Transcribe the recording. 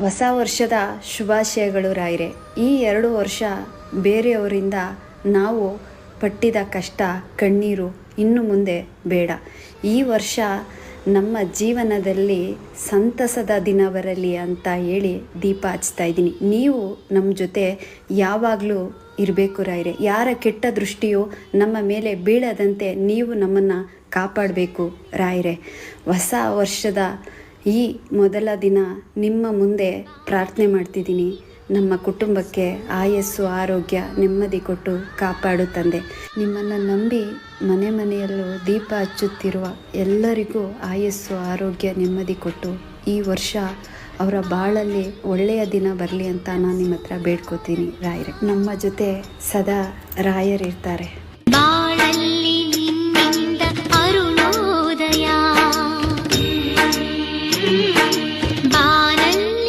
ಹೊಸ ವರ್ಷದ ಶುಭಾಶಯಗಳು ರಾಯರೇ. ಈ 2 ವರ್ಷ ಬೇರೆಯವರಿಂದ ನಾವು ಪಟ್ಟಿದ ಕಷ್ಟ ಕಣ್ಣೀರು ಇನ್ನು ಮುಂದೆ ಬೇಡ. ಈ ವರ್ಷ ನಮ್ಮ ಜೀವನದಲ್ಲಿ ಸಂತಸದ ದಿನ ಬರಲಿ ಅಂತ ಹೇಳಿ ದೀಪ ಹಚ್ತಾ ಇದ್ದೀನಿ. ನೀವು ನಮ್ಮ ಜೊತೆ ಯಾವಾಗಲೂ ಇರಬೇಕು ರಾಯರೇ. ಯಾರ ಕೆಟ್ಟ ದೃಷ್ಟಿಯು ನಮ್ಮ ಮೇಲೆ ಬೀಳದಂತೆ ನೀವು ನಮ್ಮನ್ನು ಕಾಪಾಡಬೇಕು ರಾಯರೇ. ಹೊಸ ವರ್ಷದ ಈ ಮೊದಲ ದಿನ ನಿಮ್ಮ ಮುಂದೆ ಪ್ರಾರ್ಥನೆ ಮಾಡ್ತಿದ್ದೀನಿ. ನಮ್ಮ ಕುಟುಂಬಕ್ಕೆ ಆಯಸ್ಸು ಆರೋಗ್ಯ ನೆಮ್ಮದಿ ಕೊಟ್ಟು ಕಾಪಾಡು ತಂದೆ. ನಿಮ್ಮನ್ನು ನಂಬಿ ಮನೆ ಮನೆಯಲ್ಲೂ ದೀಪ ಹಚ್ಚುತ್ತಿರುವ ಎಲ್ಲರಿಗೂ ಆಯಸ್ಸು ಆರೋಗ್ಯ ನೆಮ್ಮದಿ ಕೊಟ್ಟು ಈ ವರ್ಷ ಅವರ ಬಾಳಲ್ಲಿ ಒಳ್ಳೆಯ ದಿನ ಬರಲಿ ಅಂತ ನಾನು ನಿಮ್ಮ ಹತ್ರ ಬೇಡ್ಕೋತೀನಿ ರಾಯರೇ. ನಮ್ಮ ಜೊತೆ ಸದಾ ರಾಯರಿರ್ತಾರೆ.